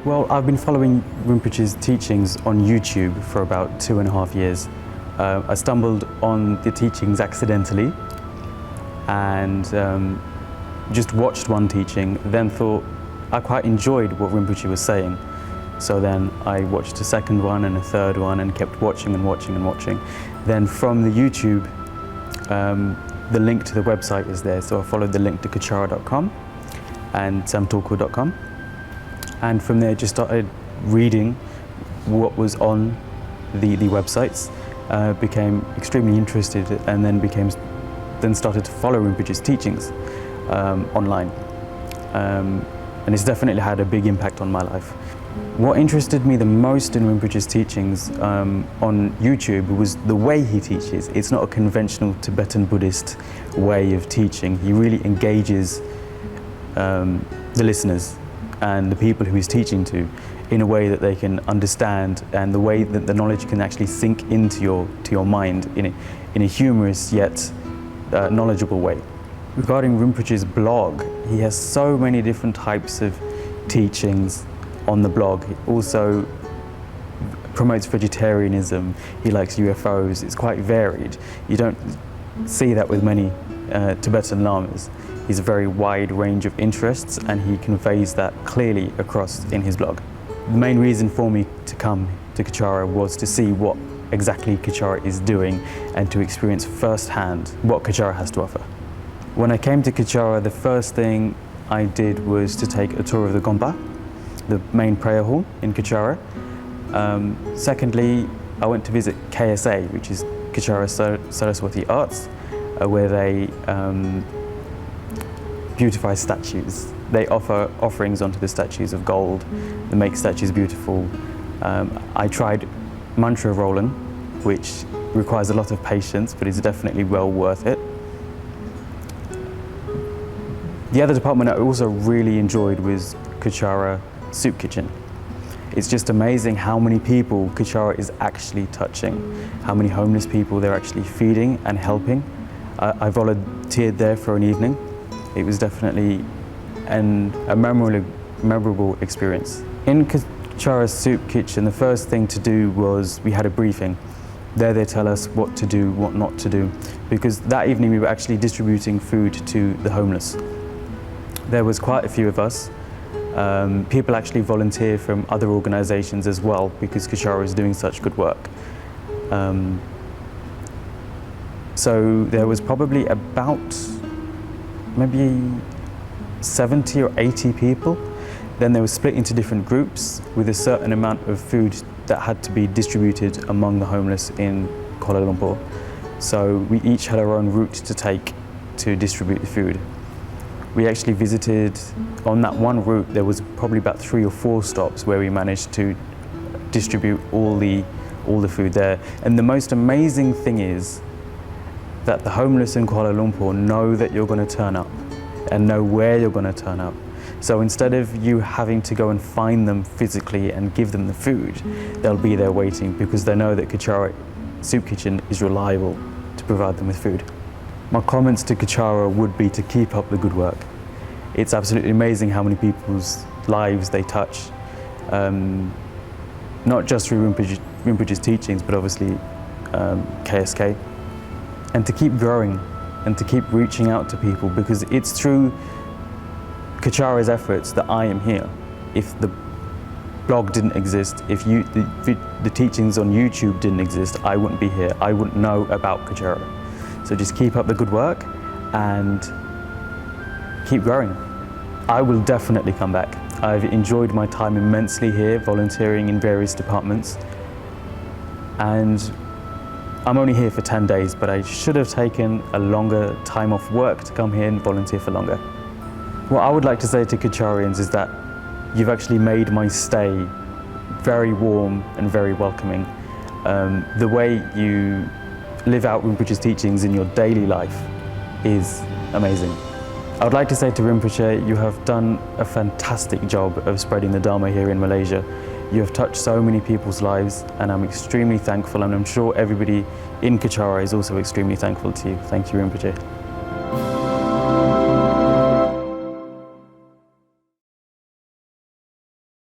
Well, I've been following Rinpoche's teachings on YouTube for about 2.5 years. I stumbled on the teachings accidentally and just watched one teaching, then thought I quite enjoyed what Rinpoche was saying. So then I watched a second one and a third one and kept watching and watching and watching. Then from the YouTube, the link to the website is there. So I followed the link to Kechara.com and samtoko.com. And from there just started reading what was on the websites, became extremely interested and then started to follow Rinpoche's teachings online. And it's definitely had a big impact on my life. What interested me the most in Rinpoche's teachings on YouTube was the way he teaches. It's not a conventional Tibetan Buddhist way of teaching. He really engages the listeners and the people who he's teaching to in a way that they can understand, and the way that the knowledge can actually sink into your mind in a humorous yet knowledgeable way. Regarding Rinpoche's blog, he has so many different types of teachings on the blog. He also promotes vegetarianism, he likes UFOs, it's quite varied. You don't see that with many Tibetan lamas. He's a very wide range of interests and he conveys that clearly across in his blog. The main reason for me to come to Kechara was to see what exactly Kechara is doing and to experience firsthand what Kechara has to offer. When I came to Kechara, the first thing I did was to take a tour of the Gompa, the main prayer hall in Kechara. Secondly, I went to visit KSA, which is Kechara Saraswati Arts, where they beautify statues. They offer offerings onto the statues of gold. They make statues beautiful. I tried mantra rolling, which requires a lot of patience, but is definitely well worth it. The other department I also really enjoyed was Kechara Soup Kitchen. It's just amazing how many people Kechara is actually touching, how many homeless people they're actually feeding and helping. I volunteered there for an evening. It was definitely a memorable experience. In Kechara Soup Kitchen, the first thing to do was we had a briefing. There they tell us what to do, what not to do, because that evening we were actually distributing food to the homeless. There was quite a few of us. People actually volunteer from other organizations as well because Kechara is doing such good work. So there was probably about maybe 70 or 80 people. Then they were split into different groups with a certain amount of food that had to be distributed among the homeless in Kuala Lumpur. So we each had our own route to take to distribute the food. We actually visited, on that one route, there was probably about 3 or 4 stops where we managed to distribute all the food there. And the most amazing thing is that the homeless in Kuala Lumpur know that you're going to turn up and know where you're going to turn up. So instead of you having to go and find them physically and give them the food, they'll be there waiting because they know that Kechara Soup Kitchen is reliable to provide them with food. My comments to Kechara would be to keep up the good work. It's absolutely amazing how many people's lives they touch, not just through Rinpoche's teachings, but obviously KSK. And to keep growing and to keep reaching out to people, because it's through Kechara's efforts that I am here. If the blog didn't exist, if the teachings on YouTube didn't exist, I wouldn't be here. I wouldn't know about Kechara. So just keep up the good work and keep growing. I will definitely come back. I've enjoyed my time immensely here, volunteering in various departments. And I'm only here for 10 days, but I should have taken a longer time off work to come here and volunteer for longer. What I would like to say to Kecharians is that you've actually made my stay very warm and very welcoming. The way you live out Rinpoche's teachings in your daily life is amazing. I would like to say to Rinpoche, you have done a fantastic job of spreading the Dharma here in Malaysia. You have touched so many people's lives and I'm extremely thankful, and I'm sure everybody in Kechara is also extremely thankful to you. Thank you, Rinpoche.